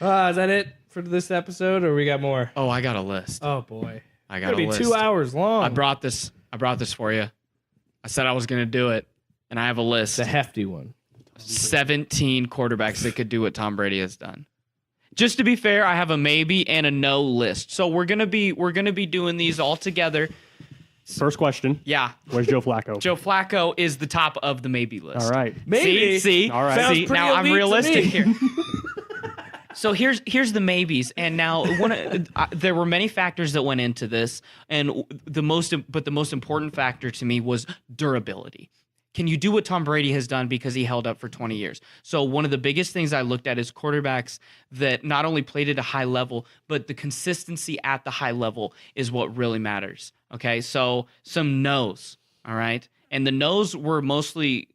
Is that it for this episode, or we got more? Oh, I got a list. Oh boy, I got a be list. 2 hours long. I brought this for you. I said I was going to do it, and I have a list. It's a hefty one. 17 quarterbacks that could do what Tom Brady has done. Just to be fair, I have a maybe and a no list. So we're gonna be doing these all together. First question. Yeah. Where's Joe Flacco? Joe Flacco is the top of the maybe list. All right. Maybe. See? All right. Sounds See? pretty Now I'm elite to realistic me. here. So here's the maybes, and now there were many factors that went into this, and the most important factor to me was durability. Can you do what Tom Brady has done because he held up for 20 years? So one of the biggest things I looked at is quarterbacks that not only played at a high level, but the consistency at the high level is what really matters. Okay, so some no's, all right? And the no's were mostly,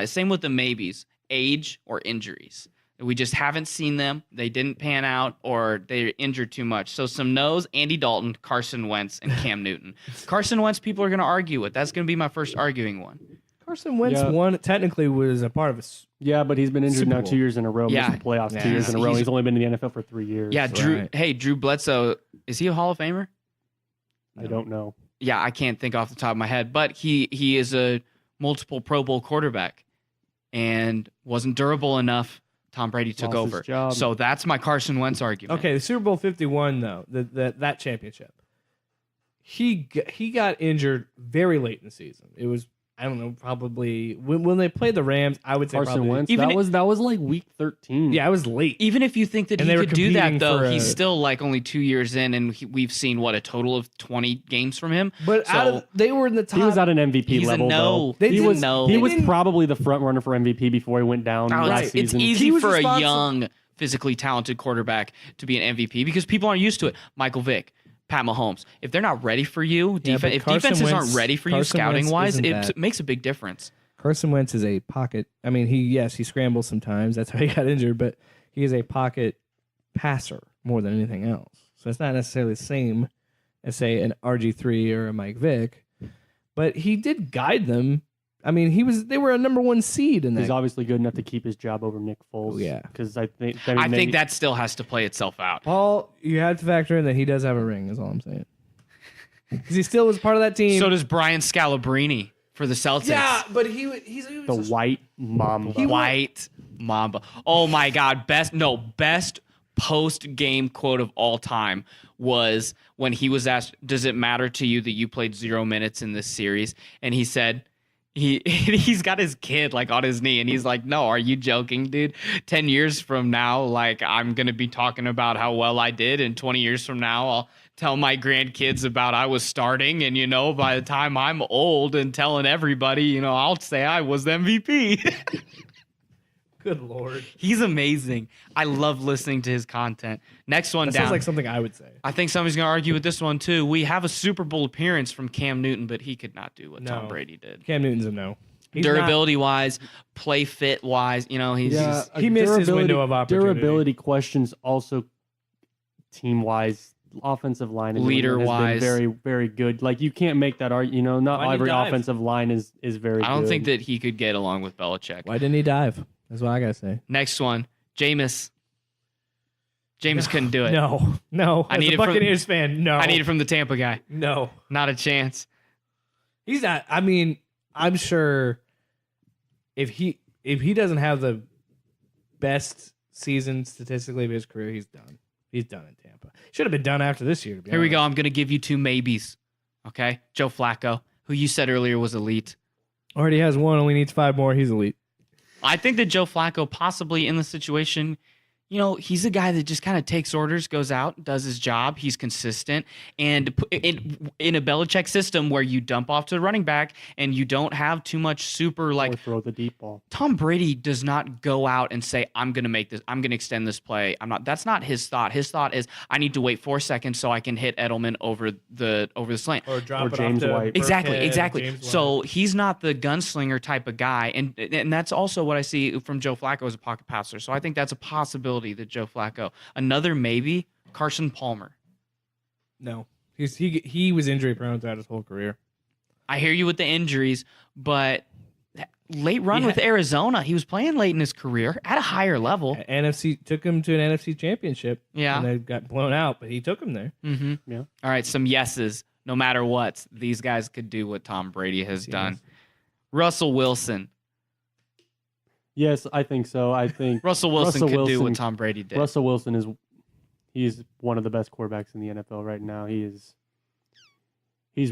same with the maybes, age or injuries. We just haven't seen them. They didn't pan out, or they're injured too much. So some no's: Andy Dalton, Carson Wentz, and Cam Newton. Carson Wentz, people are going to argue with. That's going to be my first arguing one. Carson Wentz technically was a part of us. Yeah, but he's been injured Super now Bowl. 2 years in a row. Yeah. Missed the playoffs Yeah. 2 years in a row. He's only been in the NFL for 3 years. Yeah, Right. Drew Bledsoe, is he a Hall of Famer? I don't know. Yeah, I can't think off the top of my head, but he is a multiple Pro Bowl quarterback and wasn't durable enough. Tom Brady took Lost his over. job. So that's my Carson Wentz argument. Okay, the Super Bowl 51 though, that championship. He got injured very late in the season. It was, I don't know, probably when they played the Rams, I would say Carson probably, Wentz. Even That was like week 13. Yeah, I was late. Even if you think that And he they were could do that, competing though, for he's a- still like only 2 years in, and we've seen, what, a total of 20 games from him? But So they were in the top. He was at an MVP he's level. a no. Though. They He didn't was know. he They was didn't- probably the front runner for MVP before he went down Oh, last it's season. easy He was for a responsible- young, physically talented quarterback to be an MVP because people aren't used to it. Michael Vick, Pat Mahomes. If they're not ready for you, Yeah, but if Carson defenses aren't Wentz- ready for you Carson Wentz scouting-wise, isn't it that. makes a big difference. Carson Wentz is a pocket. I mean, he scrambles sometimes. That's how he got injured. But he is a pocket passer more than anything else. So it's not necessarily the same as, say, an RG3 or a Mike Vick. But he did guide them. I mean, they were a number one seed in that. He's obviously good enough to keep his job over Nick Foles. Oh, yeah. Because I think I think that still has to play itself out. Paul, you have to factor in that he does have a ring. Is all I'm saying. Because he still was part of that team. So does Brian Scalabrine for the Celtics. yeah, but he was the White Mamba. White Mamba. Oh my God. Best post game quote of all time was when he was asked, "Does it matter to you that you played 0 minutes in this series?" And he said, he's got his kid like on his knee and he's like, "No, are you joking, dude? 10 years from now, like I'm going to be talking about how well I did, and 20 years from now I'll tell my grandkids about I was starting, and by the time I'm old and telling everybody, I'll say I was the MVP." Good Lord. He's amazing. I love listening to his content. Next one That down. sounds like something I would say. I think somebody's going to argue with this one too. We have a Super Bowl appearance from Cam Newton, but he could not do what Tom Brady did. Cam Newton's a no. He's Durability wise, play fit wise, he's Yeah, he missed his window of opportunity. Durability questions also team wise, offensive line in New England Leader-wise. has been very, very good. Like you can't make that argument. Not Why did he every dive? offensive line is very good. I don't think that he could get along with Belichick. Why didn't he dive? That's what I gotta say. Next one, Jameis. Jameis couldn't do it. No. I As need a it from- Buccaneers fan. No, I need it from the Tampa guy. No, Not a chance. he's not. I mean, I'm sure if he doesn't have the best season statistically of his career, he's done. He's done in Tampa. Should have been done after this year. To be Here we honest. go. I'm going to give you two maybes. Okay. Joe Flacco, who you said earlier was elite. Already has one. Only needs 5 more. He's elite. I think that Joe Flacco possibly in the situation, he's a guy that just kind of takes orders, goes out, does his job. He's consistent. And in a Belichick system where you dump off to the running back and you don't have too much super or throw the deep ball. Tom Brady does not go out and say, I'm going to make this, I'm going to extend this play. That's not his thought. His thought is, I need to wait 4 seconds so I can hit Edelman over the slant. Or drop Or it James off to White. Exactly. James White. So he's not the gunslinger type of guy, and that's also what I see from Joe Flacco as a pocket passer. So I think that's a possibility that Joe Flacco. Another maybe, Carson Palmer. no, he was injury prone throughout his whole career. I hear you with the injuries, but late run with Arizona. He was playing late in his career at a higher level. NFC took him to an NFC championship. Yeah. And they got blown out, but he took him there. Mm-hmm. Yeah. All right, some yeses. No matter what, these guys could do what Tom Brady has done. Russell Wilson. Yes, I think so. I think Russell Wilson could do what Tom Brady did. Russell Wilson he's one of the best quarterbacks in the NFL right now. He's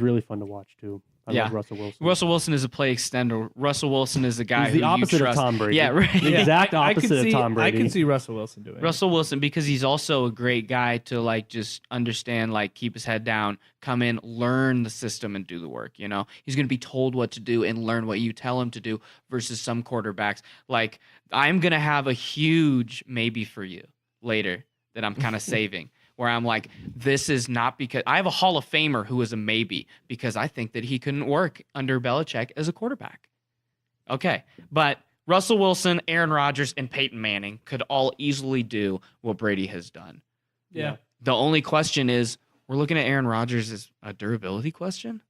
really fun to watch too. I love Russell Wilson. Russell Wilson is a play extender. Russell Wilson is a guy He's the opposite of Tom Brady. Yeah, right. The exact opposite of Tom Brady. I can see Russell Wilson doing it. Russell Wilson, because he's also a great guy to like just understand, like keep his head down, come in, learn the system, and do the work. You know, he's going to be told what to do and learn what you tell him to do. Versus some quarterbacks, like I'm going to have a huge maybe for you later that I'm kind of saving. Where I'm like, this is not because I have a Hall of Famer who is a maybe because I think that he couldn't work under Belichick as a quarterback. Okay, but Russell Wilson, Aaron Rodgers, and Peyton Manning could all easily do what Brady has done. Yeah. The only question is, we're looking at Aaron Rodgers as a durability question.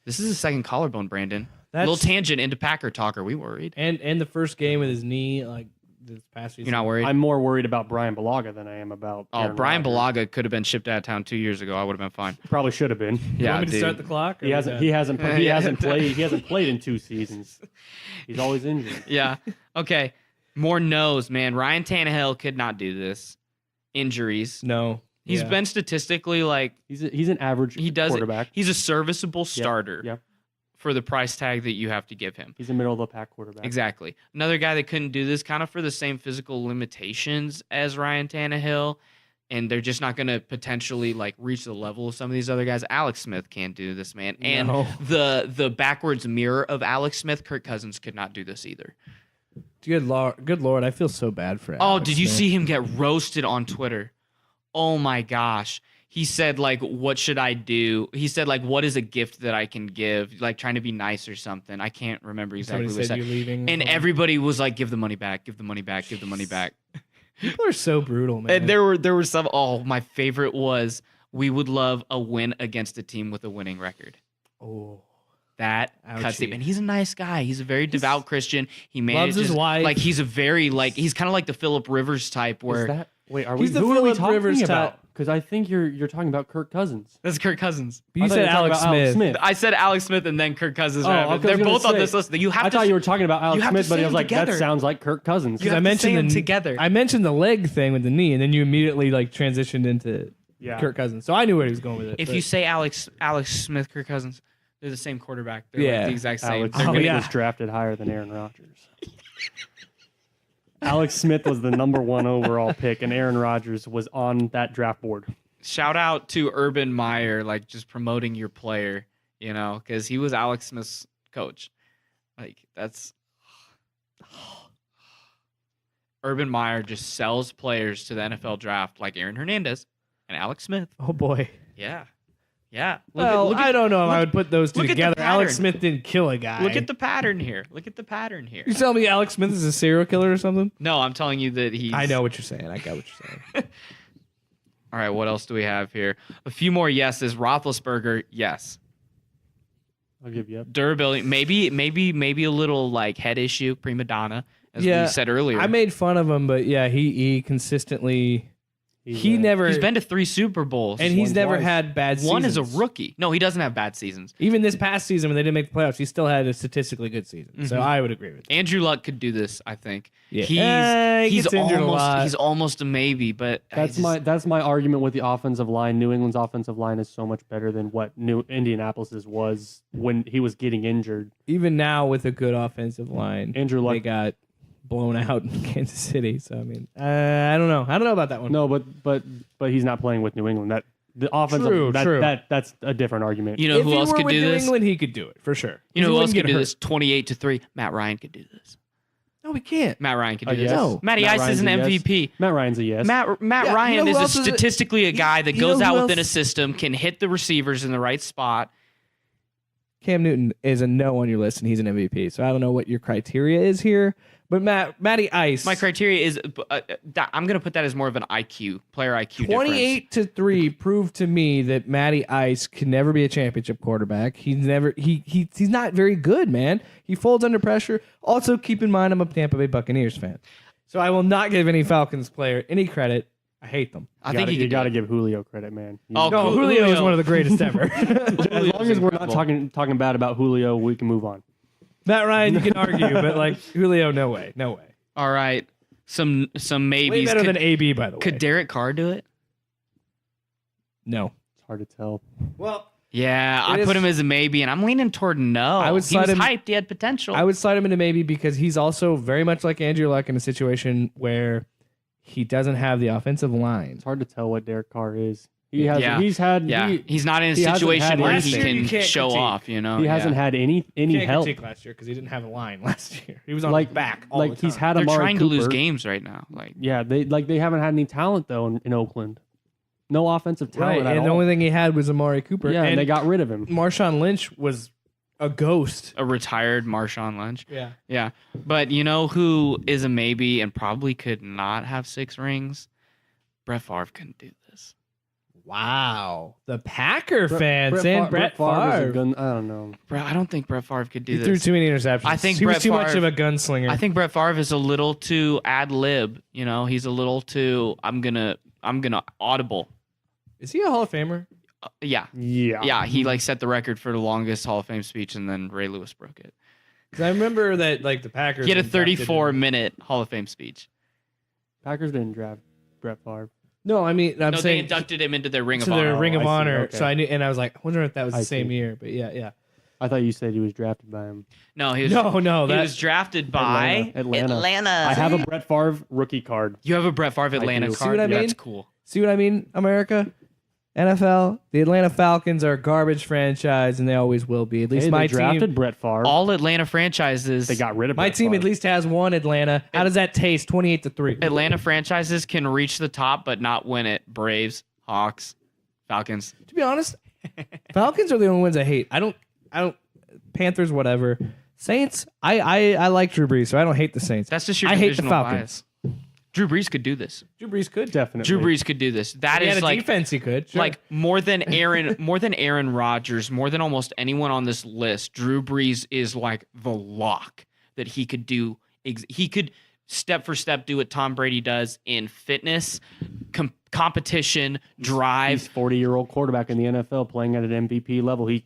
This is his second collarbone, Brandon. Little tangent into Packer talk. Are we worried? And the first game with his knee, like this past season. You're not worried? I'm more worried about Brian Balaga than I am about. Aaron Brian Rodgers. Balaga could have been shipped out of town 2 years ago. I would have been fine. Probably should have been. You Yeah, want me to dude. start the clock? He hasn't played in 2 seasons. He's always injured. Yeah. Okay. More no's, man. Ryan Tannehill could not do this. Injuries. No. He's been statistically like He's an average quarterback. He's a serviceable starter Yep. for the price tag that you have to give him. He's a middle of the pack quarterback. Exactly. Another guy that couldn't do this kind of for the same physical limitations as Ryan Tannehill, and they're just not going to potentially like reach the level of some of these other guys. Alex Smith can't do this, man. And No. the backwards mirror of Alex Smith, Kirk Cousins could not do this either. Good Lord, I feel so bad for Oh, Alex did you Smith. see him get roasted on Twitter? Oh my gosh. He said, like, what should I do? He said, like, what is a gift that I can give? Like, trying to be nice or something. I can't remember exactly Somebody what he said said. you're leaving. And everybody was like, give the money back, give the money back, give the money back. People are so brutal, man. And there were some, my favorite was, we would love a win against a team with a winning record. Oh. That cuts Ouchie. deep. And he's a nice guy. He's a very devout Christian. He manages his wife. like he's a very like he's kind of like the Phillip Rivers type where Is that, wait, are He's we? the Who are we Phillip talking Rivers about? type. Because I think you're talking about Kirk Cousins. that's Kirk Cousins. But I you thought said were talking Alex about Smith. I said Alex Smith and then Kirk Cousins. Oh, right? okay, I was They're gonna both on say, this list. You have I to thought you were talking about Alex you have Smith, to but say I was them like, together. that sounds like Kirk Cousins. You Because have I to say mentioned them together. I mentioned the leg thing with the knee, and then you immediately like transitioned into Yeah. Kirk Cousins. So I knew where he was going with it. If but- you say Alex Smith, Kirk Cousins, they're the same quarterback. They're Yeah. like the exact same. Alex They're Oh, Smith gonna- yeah. was drafted higher than Aaron Rodgers. Alex Smith was the number 1 overall pick, and Aaron Rodgers was on that draft board. Shout out to Urban Meyer, like just promoting your player, you know, because he was Alex Smith's coach. Like that's Urban Meyer just sells players to the NFL draft like Aaron Hernandez and Alex Smith. oh boy. Yeah. Yeah. Well, I don't know if I would put those two look at the together. Alex pattern. Smith didn't kill a guy. Look at the pattern here. Look at the pattern here. You tell me Alex Smith is a serial killer or something? No, I'm telling you that he's. I know what you're saying. I got what you're saying. All right, what else do we have here? A few more yeses. Roethlisberger, yes. I'll give you up. Durability, maybe a little like head issue, prima donna, as Yeah, we said earlier. I made fun of him, but yeah, he consistently he never He's been to 3 Super Bowls. and he's won never twice. had bad seasons. one is a rookie. No, he doesn't have bad seasons. Even this past season when they didn't make the playoffs, he still had a statistically good season. So Mhm. I would agree with that. Andrew Luck could do this, I think. Yeah. He's He gets injured a lot. he's almost a maybe, but That's my argument with the offensive line. New England's offensive line is so much better than what New Indianapolis's was when he was getting injured. Even now with a good offensive line, Andrew they Luck. got blown out in Kansas City. So I mean, I don't know. I don't know about that one. No, but he's not playing with New England. That the offensive True. that's a different argument. you know if who he else were could with do New this? England, he could do it for sure. You know He who else wouldn't could get do hurt. this? 28-3. Matt Ryan could do this. No, he can't. Matt Ryan could A do yes. this. No. Matty Matt Ice Ryan's is an a yes. MVP. Matt Ryan's a yes. Matt Yeah, Ryan you know is who a else is a- statistically a guy that you know goes who out within a else- system, can hit the receivers in the right spot. Cam Newton is a no on your list, and he's an MVP. So I don't know what your criteria is here. But Matty Ice, My criteria is I'm going to put that as more of an player IQ 28-3 proved to me that Matty Ice can never be a championship quarterback. He's not very good, man. He folds under pressure. Also, keep in mind I'm a Tampa Bay Buccaneers fan, so I will not give any Falcons player any credit. I hate them. I think you got to give Julio credit, man. Oh, No, Julio is one of the greatest ever. As long as we're not talking bad about Julio, we can move on. Matt Ryan, you can argue, but like Julio, no way. All right, some maybes. Way better than AB, by the way. Could Derek Carr do it? No. It's hard to tell. Well, Yeah, I put him as a maybe, and I'm leaning toward no. I would he was slide him- hyped. He had potential. I would slide him into maybe because he's also very much like Andrew Luck in a situation where he doesn't have the offensive line. It's hard to tell what Derek Carr is. He's not in a he hasn't situation had where anything. he Last year you can can't show critique. off. You know, he hasn't had any Can't help. critique last year because he didn't have a line last year. He was on Like his back all the time. he's had They're Amari trying to lose Cooper. games right now. Like, Yeah, they haven't had any talent though in Oakland. No offensive talent right, at and all. the only thing he had was Amari Cooper. yeah, and they got rid of him. Marshawn Lynch was a ghost. a retired Marshawn Lynch. Yeah. Yeah, but you know who is a maybe and probably could not have 6 rings? Brett Favre couldn't do this. Wow. The Packer fans and Brett is a Favre. gun- I don't know. Bro, I don't think Brett Favre could do He this. through too many interceptions. I think he was Brett too much Favre- of a gunslinger. I think Brett Favre is a little too ad lib. You know, he's a little too. I'm gonna audible. Is he a Hall of Famer? Yeah, Yeah. He like set the record for the longest Hall of Fame speech, and then Ray Lewis broke it. 'Cause I remember that like the Packers. He had a inducted him. 34-minute Hall of Fame speech. Packers didn't draft Brett Favre. No, I mean I'm No, they saying inducted him into their Ring to of their Honor. Ring of I see, Honor. okay. So I knew, and I was like, I wonder if that was I the same see. year. But yeah. I thought you said he was drafted by him. No, he was. No, he that was drafted by Atlanta. I have a Brett Favre rookie card. You have a Brett Favre Atlanta do. card. See what I mean? That's cool. See what I mean, America? NFL, the Atlanta Falcons are a garbage franchise, and they always will be. At least Hey, my they drafted team. Brett Favre. All Atlanta franchises. They got rid of My Brett team Favre. at least has one. Atlanta. How does that taste? 28-3. Atlanta franchises can reach the top, but not win it. Braves, Hawks, Falcons. To be honest, Falcons are the only ones I hate. I don't. Panthers, whatever. Saints. I like Drew Brees, so I don't hate the Saints. That's just your I hate the divisional Falcons. bias. Drew Brees could do this. Drew Brees could. Definitely. Drew Brees could do this. That He is had a like defense. He could. Sure. like more than Aaron Rodgers, more than almost anyone on this list. Drew Brees is like the lock that he could do. He could step for step do what Tom Brady does in fitness, competition, drive. He's 40-year-old quarterback in the NFL playing at an MVP level. he's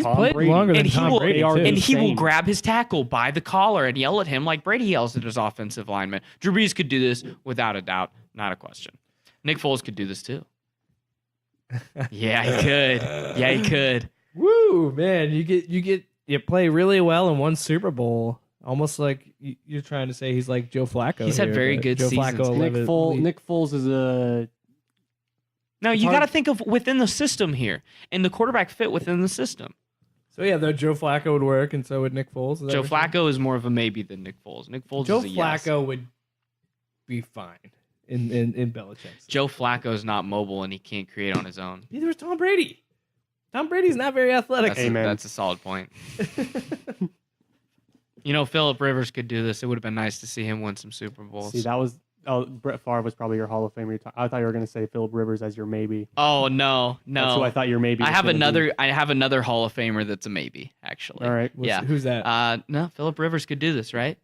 Tom played Brady. longer than And he Tom will- Brady they are too. And he will insane. grab his tackle by the collar and yell at him like Brady yells at his offensive lineman. Drew Brees could do this without a doubt, not a question. Nick Foles could do this too. Yeah, he could. Yeah, he could. Woo, man! You play really well in one Super Bowl. Almost like you're trying to say he's like Joe Flacco. He's had here, very but good Joe seasons. Flacco Nick Foles is a No, you hard- got to think of within the system here, and the quarterback fit within the system. So yeah, though Joe Flacco would work, and so would Nick Foles. Is that Joe what you're saying? Flacco is more of a maybe than Nick Foles. Nick Foles Joe is a yes. Flacco would be fine in Belichick's. Joe Flacco is not mobile and he can't create on his own. Neither is Tom Brady. Tom Brady's not very athletic. That's a solid point. You know, Philip Rivers could do this. It would have been nice to see him win some Super Bowls. See, that was Brett Favre was probably your Hall of Famer. I thought you were going to say Philip Rivers as your maybe. Oh no. That's who I thought your maybe. I was have gonna be. another Hall of Famer that's a maybe, actually. All right. Yeah. Who's that? No, Philip Rivers could do this, right?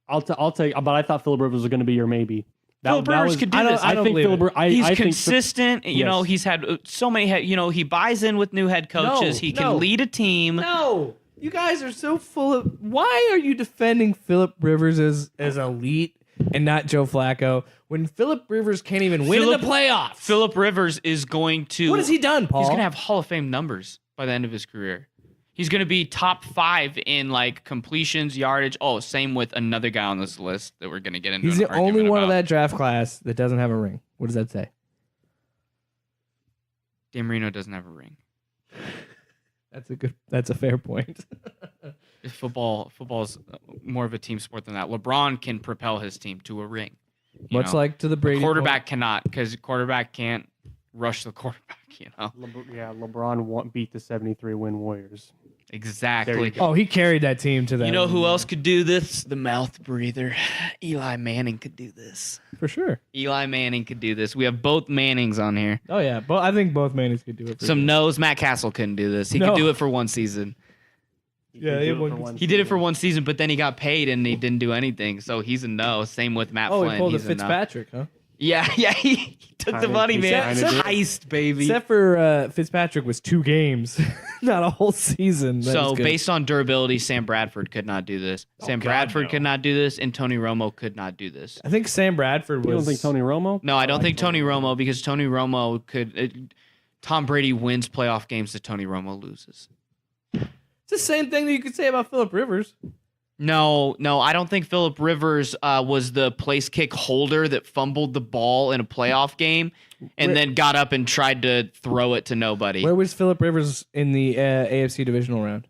I'll take. But I thought Philip Rivers was going to be your maybe. Philip Rivers could do I don't- this. I I think believe Philip. it. He's I think consistent. You know, Yes. he's had so many. He buys in with new head coaches. He can no. lead a team. No, you guys are so full of. Why are you defending Philip Rivers as elite and not Joe Flacco when Philip Rivers can't even win in the playoffs? Philip Rivers is going to. What has he done, Paul? He's going to have Hall of Fame numbers by the end of his career. He's going to be top 5 in like completions, yardage. Oh, same with another guy on this list that we're going to get into. He's an the only argument one of about. that draft class that doesn't have a ring. What does that say? Dan Marino doesn't have a ring. That's a fair point. Football's more of a team sport than that. LeBron can propel his team to a ring. Much like to the The Brady quarterback cannot, because quarterback can't rush the quarterback. LeBron beat the 73 win Warriors. Exactly. There you go. Oh, he carried that team to that. You know who else could do this? The mouth breather. Eli Manning could do this. For sure. Eli Manning could do this. We have both Mannings on here. Oh, yeah. But I think both Mannings could do it. For Some sure. no's. Matt Castle couldn't do this. He No. could do it for one season. Yeah, He he did it won- for one He did it for season. one season, but then he got paid and he didn't do anything. So he's a no. Same with Matt Oh, Flynn. he pulled a He's a no. Fitzpatrick, huh? Yeah, he took the Kinda- money, he man. kinda did. Heist, baby. Except for Fitzpatrick was 2 games, not a whole season. That So was good. based on durability, Sam Bradford could not do this. Sam God, Bradford no. could not do this, and Tony Romo could not do this. I think Sam Bradford was. You don't think Tony Romo? No, I don't think Tony Romo, because Tony Romo could. Tom Brady wins playoff games that Tony Romo loses. It's the same thing that you could say about Phillip Rivers. No, I don't think Phillip Rivers was the place kick holder that fumbled the ball in a playoff game and then got up and tried to throw it to nobody. Where was Phillip Rivers in the AFC divisional round?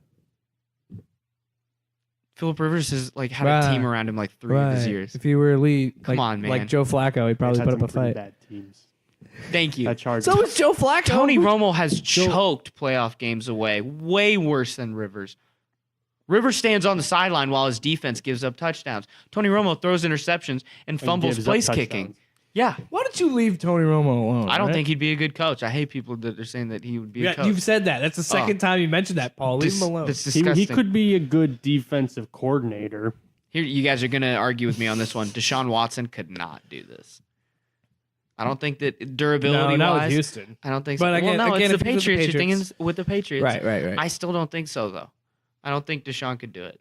Phillip Rivers has had a team around him 3 of his years. If he were elite, Come on, man. like Joe Flacco, he'd probably Had put up some a pretty fight. Bad teams. Thank you. That Chargers. So is Joe Flacco. Tony Romo has choked playoff games away way worse than Rivers. Rivers stands on the sideline while his defense gives up touchdowns. Tony Romo throws interceptions and fumbles gives up place touchdowns. kicking. Yeah. Why don't you leave Tony Romo alone? I don't right? think he'd be a good coach. I hate people that are saying that he would be a Yeah, coach. you've said that. That's the second time you mentioned that, Paul. Leave him alone. That's He, disgusting. he could be a good defensive coordinator. Here, you guys are going to argue with me on this one. Deshaun Watson could not do this. I don't think that durability not wise. with Houston. I don't think so. But again- well, no, again, it's if the he was with the Patriots. You're thinking Patriots. with the Patriots. Right. I still don't think so, though. I don't think Deshaun could do it.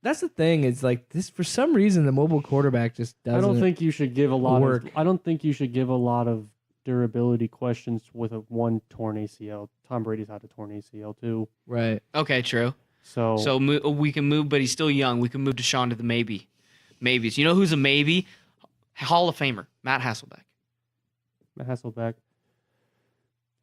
That's the thing. Is this for some reason the mobile quarterback just doesn't. I don't think you should give a lot work. of. I don't think you should give a lot of durability questions with one torn ACL. Tom Brady's had a torn ACL too. Right. Okay, true. So We can move, but he's still young. We can move Deshaun to the maybes. You know who's a maybe? Hall of Famer, Matt Hasselbeck. Matt Hasselbeck,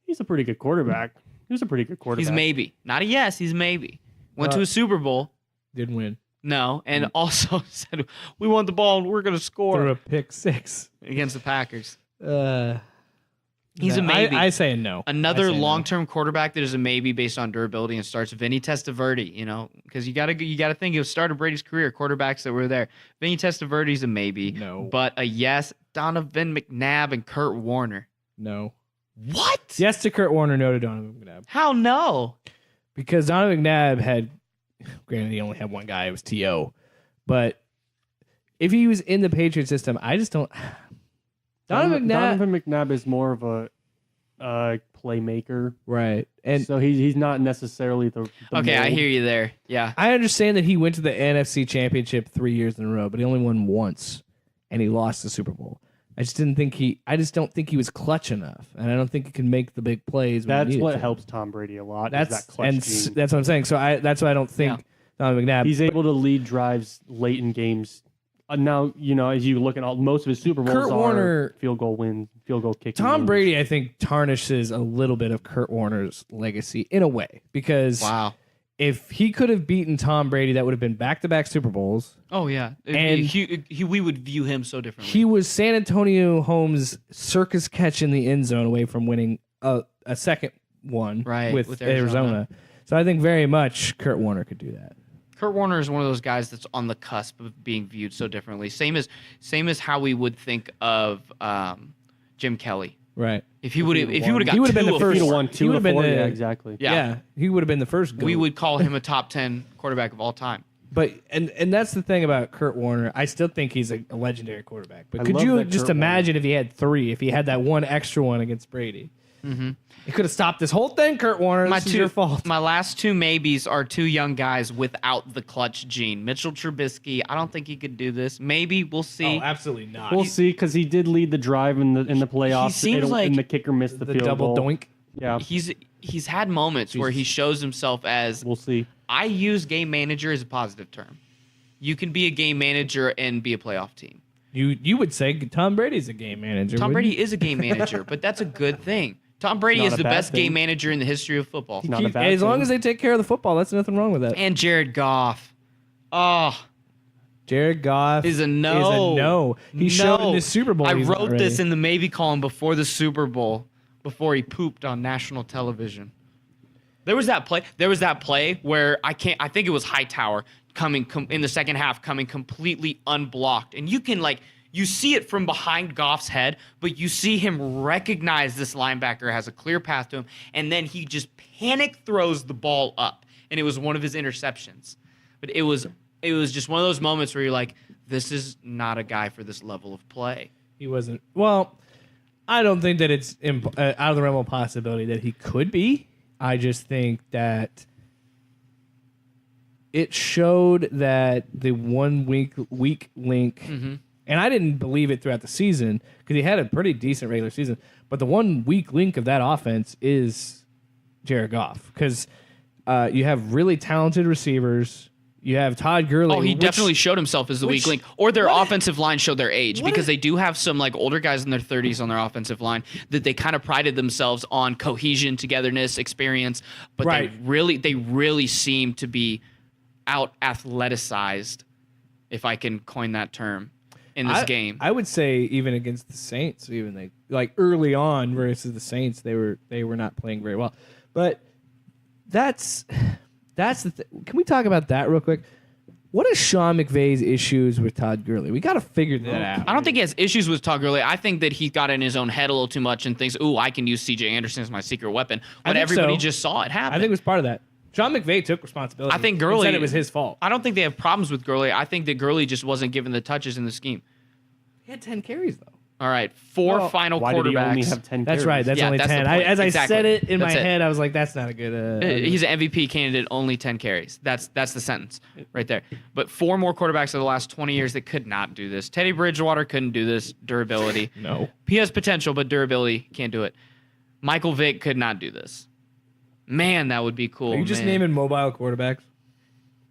he's a pretty good quarterback. He was a pretty good quarterback. He's maybe. Not a yes, he's maybe. Went to a Super Bowl. Didn't win. No, and also said, we want the ball and we're going to score Threw a pick 6. against the Packers. He's a maybe. I say no. Another I say no. long-term quarterback that is a maybe based on durability and starts Vinny Testaverde, because you got to think of start of Brady's career, quarterbacks that were there. Vinny Testaverde's a maybe. No. But a yes, Donovan McNabb and Kurt Warner. No. What? Yes to Kurt Warner, no to Donovan McNabb. How no? Because Donovan McNabb had, granted, he only had one guy. It was T.O. But if he was in the Patriot system, I just don't. Donovan McNabb is more of a playmaker, right? And so he's not necessarily the Okay, I mold. hear you there. Yeah. I understand that he went to the NFC Championship 3 years in a row, but he only won once, and he lost the Super Bowl. I just don't think he was clutch enough, and I don't think he can make the big plays. When That's he needed what to. helps Tom Brady a lot. That's is that clutch and gene. that's what I'm saying. So that's why I don't think Donovan McNabb. He's able to lead drives late in games. Now, as you look at most of his Super Bowls Kurt are Warner- field goal kicking. Tom wins. Brady, I think, tarnishes a little bit of Kurt Warner's legacy in a way, because Wow. if he could have beaten Tom Brady, that would have been back-to-back Super Bowls. Oh, yeah. And we would view him so differently. He was San Antonio Holmes' circus catch in the end zone away from winning a second one Right, with with Arizona. So I think very much Kurt Warner could do that. Kurt Warner is one of those guys that's on the cusp of being viewed so differently. Same as how we would think of Jim Kelly. Right. If he would have got He would have been the of first. He'd four, have won He two would of have been four. the- Yeah, exactly. Yeah. He would have been the first. we GOAT. would call him a top 10 quarterback of all time. But and that's the thing about Kurt Warner. I still think he's a legendary quarterback. But I could love you that just Kurt imagine if he had 3? If he had that one extra one against Brady, he could have stopped this whole thing. Kurt Warner, this is your fault. My last two maybes are two young guys without the clutch gene. Mitchell Trubisky, I don't think he could do this. Maybe we'll see. Oh, absolutely not. We'll see, because he did lead the drive in the playoffs. seems like and the kicker missed the the field double goal. doink. Yeah, He's had moments where he shows himself as we'll see. I use game manager as a positive term. You can be a game manager and be a playoff team. You would say Tom Brady's a game manager. Tom wouldn't Brady is a game manager, but that's a good thing. Tom Brady Not is a the bad best thing. game manager in the history of football. Not a you? bad As long thing. as they take care of the football, that's nothing wrong with that. And Jared Goff. Oh, Jared Goff is a no. Is a no. He showed in the Super Bowl. I he's not wrote this ready. in the maybe column before the Super Bowl, before he pooped on national television. There was that play where I think it was Hightower in the second half coming completely unblocked, and you see it from behind Goff's head, but you see him recognize this linebacker has a clear path to him, and then he just panic throws the ball up, and it was one of his interceptions. But it was just one of those moments where you're like, this is not a guy for this level of play. He wasn't. Well, I don't think that it's out of the realm of possibility that he could be. I just think that it showed that the 1 week link, and I didn't believe it throughout the season because he had a pretty decent regular season, but the 1 weak link of that offense is Jared Goff because you have really talented receivers. You have Todd Gurley. Oh, he definitely showed himself as the weak link. Or their offensive line showed their age because they do have some older guys in their 30s on their offensive line that they kind of prided themselves on cohesion, togetherness, experience, but they really seem to be out athleticized, if I can coin that term, in this game. I would say even against the Saints, even early on versus the Saints, they were not playing very well. But that's the thing. Can we talk about that real quick? What is Sean McVay's issues with Todd Gurley? We got to figure that out. I don't think he has issues with Todd Gurley. I think that he got in his own head a little too much and thinks, "Ooh, I can use C.J. Anderson as my secret weapon." When everybody just saw it happen. I think it was part of that. Sean McVay took responsibility. I think Gurley said it was his fault. I don't think they have problems with Gurley. I think that Gurley just wasn't given the touches in the scheme. He had 10 carries though. All right, final why quarterbacks. Did he only have 10 that's carries? right. That's only 10. I said it in my head, I was like, that's not a good. He's an MVP candidate, only 10 carries. That's the sentence right there. But 4 more quarterbacks of the last 20 years that could not do this. Teddy Bridgewater couldn't do this. Durability. No. He has potential, but durability can't do it. Michael Vick could not do this. Man, that would be cool. Are you just naming mobile quarterbacks?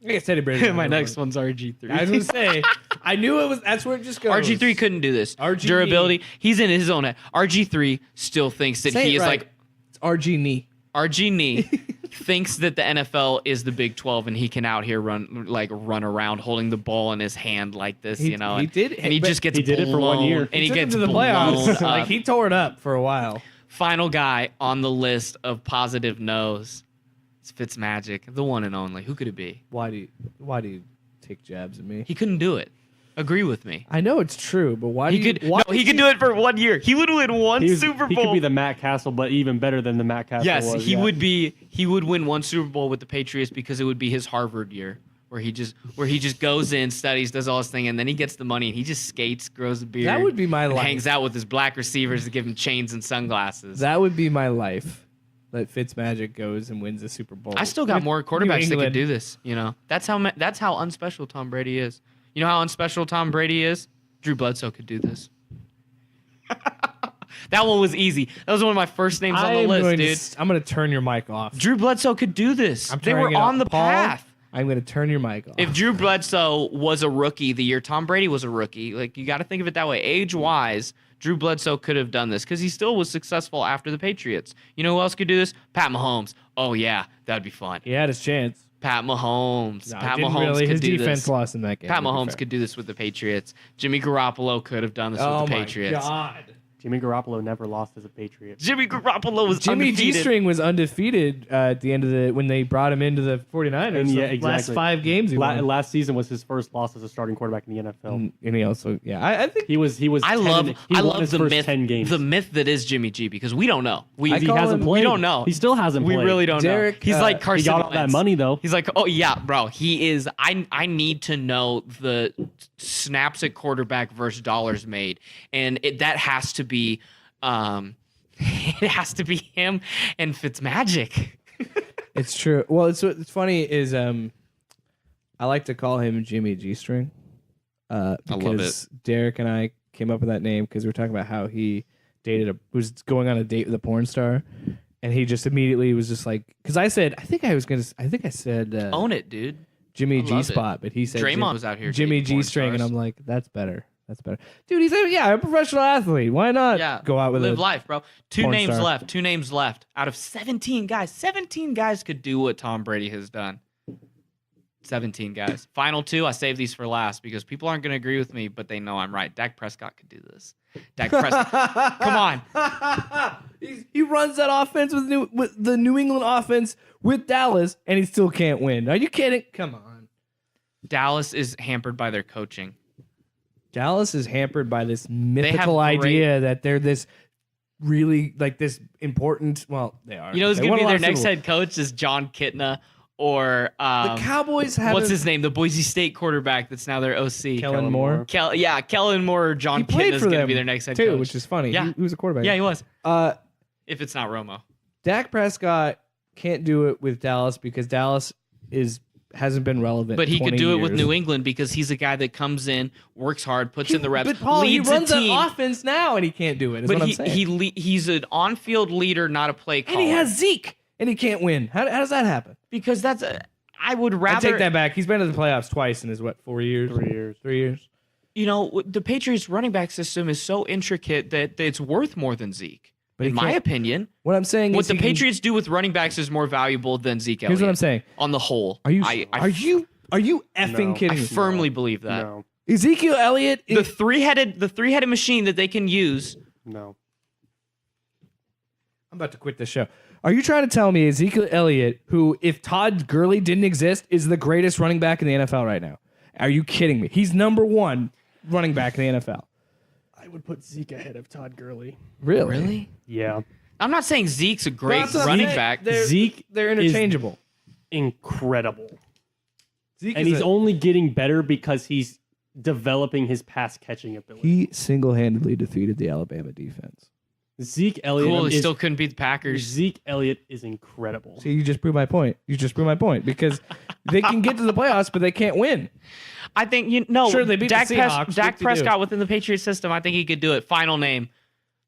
I guess Teddy Brady. My next one's RG3. I was going to say, I knew it was. That's where it just goes. RG3 couldn't do this. Durability. He's in his own head. RG3 still thinks that he is right. It's RG knee. RG knee thinks that the NFL is the Big 12 and he can out here run around holding the ball in his hand like this, He did, and he just gets he did it for 1 year. and he gets to the blown playoffs. up. He tore it up for a while. Final guy on the list of positive no's. It's Fitzmagic, the one and only. Who could it be? Why do you take jabs at me? He couldn't do it. Agree with me. I know it's true, but why he could do it for 1 year. He would win one Super Bowl. He could be the Matt Castle, but even better than the Matt Castle was. Yes, he would be. He would win one Super Bowl with the Patriots because it would be his Harvard year, where he just goes in, studies, does all this thing, and then he gets the money and he just skates, grows a beard. That would be my life. Hangs out with his black receivers to give him chains and sunglasses. That would be my life. That Fitzmagic goes and wins the Super Bowl. I still got more quarterbacks that could do this. That's how unspecial Tom Brady is. You know how unspecial Tom Brady is? Drew Bledsoe could do this. That one was easy. That was one of my first names on the list, dude. I'm going to turn your mic off. Drew Bledsoe could do this. They were on the path. I'm going to turn your mic off. If Drew Bledsoe was a rookie the year Tom Brady was a rookie, you got to think of it that way. Age-wise, Drew Bledsoe could have done this because he still was successful after the Patriots. You know who else could do this? Pat Mahomes. Oh, yeah, that'd be fun. He had his chance. Pat Mahomes. No, Pat Mahomes really. could His do defense this. lost in that game. Pat Mahomes could do this with the Patriots. Jimmy Garoppolo could have done this with the Patriots. Oh, my God. Jimmy Garoppolo never lost as a Patriot. Jimmy Garoppolo was Jimmy undefeated. G-String was undefeated at the end of when they brought him into the 49ers. And yeah, exactly. Last 5 games he won. Last season was his first loss as a starting quarterback in the NFL. And he also, I think he was. I love his the first myth. 10 games. The myth that is Jimmy G because we don't know. He hasn't played. We don't know. He still hasn't played. We really don't know. He's like Carson He got all Wentz. that money though. He's like, oh yeah, bro. He is. I need to know the snaps at quarterback versus dollars made, and that has to be. It has to be him and Fitzmagic. it's true. Well, it's funny is I like to call him Jimmy G-String because I love it. Derek and I came up with that name because we were talking about how he was going on a date with a porn star, and he just immediately was just like, because I said I said Own it, dude. Jimmy G-Spot, but he said Draymond was out here. Jimmy G-String, and I'm like, that's better. That's better. Dude, he's a professional athlete. Why not go out with live life, bro? Two names star. left. 2 names left. Out of 17 guys. 17 guys could do what Tom Brady has done. 17 guys. Final 2, I saved these for last because people aren't going to agree with me, but they know I'm right. Dak Prescott could do this. Dak Prescott. Come on. He runs that offense with the New England offense with Dallas, and he still can't win. Are you kidding? Come on. Dallas is hampered by their coaching. Dallas is hampered by this mythical idea that they're this really like this important. Well, they are. You know who's They going won to a be lot their of next Super head coach is John Kitna or Bowls. The Cowboys have what's his name? The Boise State quarterback that's now their OC. Kellen Moore. Kellen Moore or John He played Kitna is for going to them be their next head too, coach. which is funny. Yeah. He was a quarterback. Yeah, he was. Uh, If it's not Romo. Dak Prescott can't do it with Dallas because Dallas hasn't been relevant. But he could 20 do it with years. New England because he's a guy that comes in, works hard, puts in the reps, But Paul, he leads runs a an team. offense now, and he can't do it. Is But what I'm saying. he's an on-field leader, not a play caller. And he has Zeke, and he can't win. How does that happen? because I would I rather take that back. He's been to the playoffs twice in his 4 years? 3 years. 3 years. You know, the Patriots running back system is so intricate that it's worth more than Zeke. But he in my can't- opinion, What I'm saying what is the he can- Patriots do with running backs is more valuable than Zeke Elliott. Here's what I'm saying. On the whole, Are you I effing No. kidding I me? firmly believe that. No, Ezekiel Elliott The is three-headed machine that they can use. no. I'm about to quit this show. Are you trying to tell me Ezekiel Elliott, who, if Todd Gurley didn't exist, is the greatest running back in the NFL right now? Are you kidding me? He's number one running back in the NFL. I would put Zeke ahead of Todd Gurley. Really? Yeah. I'm not saying Zeke's a great That's what I'm running saying. back. They're interchangeable. Incredible. Zeke And is he's only getting better because he's developing his pass catching ability. he single-handedly defeated the Alabama defense. Zeke Elliott Cool, he is still couldn't beat the Packers. Zeke Elliott is incredible. See, you just proved my point. Because they can get to the playoffs, but they can't win. I think Sure, they beat the Seahawks. Dak Whoop-de-doo. Prescott within the Patriot system. I think he could do it. Final name.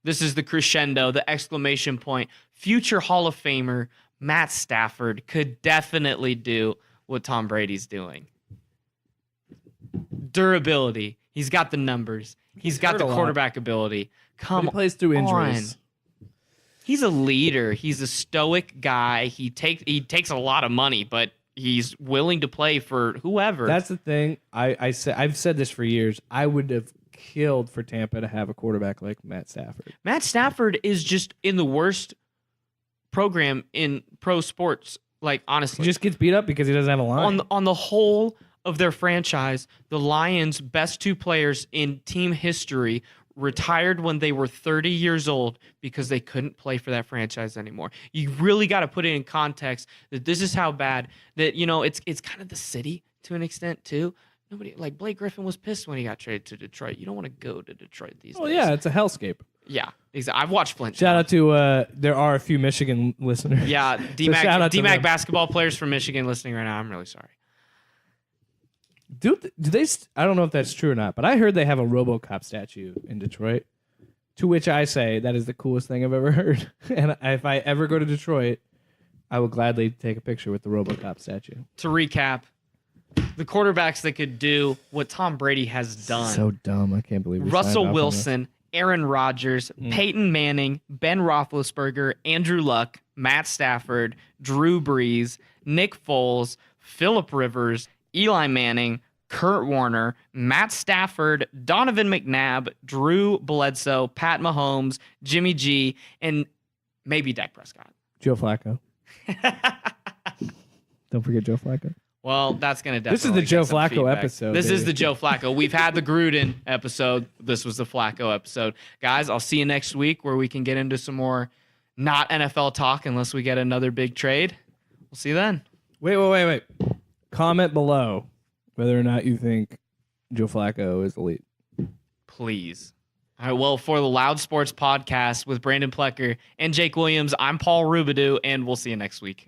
This is the crescendo, the exclamation point. Future Hall of Famer Matt Stafford could definitely do what Tom Brady's doing. Durability. He's got the numbers. He's got hurt the a lot. quarterback ability. But Come he plays through injuries. on. He's a leader. He's a stoic guy. He takes a lot of money, but he's willing to play for whoever. That's the thing. I've said this for years. I would have killed for Tampa to have a quarterback like Matt Stafford. Matt Stafford is just in the worst program in pro sports. Like, honestly, He just gets beat up because he doesn't have a line. on the whole of their franchise, the Lions' best two players in team history retired when they were 30 years old because they couldn't play for that franchise anymore. You really got to put it in context that this is how bad that it's kind of the city to an extent too. Nobody like Blake Griffin was pissed when he got traded to Detroit. You don't want to go to Detroit these days. Yeah, it's a hellscape. Yeah, exactly. I've watched Flint. Shout out to there are a few Michigan listeners. Yeah, shout out DMAC to them. basketball players from Michigan listening right now. I'm really sorry. Do they? I don't know if that's true or not, but I heard they have a RoboCop statue in Detroit. To which I say that is the coolest thing I've ever heard. And if I ever go to Detroit, I will gladly take a picture with the RoboCop statue. To recap, the quarterbacks that could do what Tom Brady has done. So dumb. I can't believe we signed Russell off on Wilson, Aaron Rodgers, Peyton Manning, Ben Roethlisberger, Andrew Luck, Matt Stafford, Drew Brees, Nick Foles, Phillip Rivers, Eli Manning, Kurt Warner, Matt Stafford, Donovan McNabb, Drew Bledsoe, Pat Mahomes, Jimmy G, and maybe Dak Prescott. Joe Flacco. Don't forget Joe Flacco. Well, that's going to definitely This is the get Joe some Flacco feedback. episode, This is baby. the Joe Flacco. We've had the Gruden episode. This was the Flacco episode. Guys, I'll see you next week where we can get into some more not NFL talk unless we get another big trade. We'll see you then. Wait. Comment below whether or not you think Joe Flacco is elite. Please. All right, well, for the Loud Sports Podcast with Brandon Plecker and Jake Williams, I'm Paul Rubidoux, and we'll see you next week.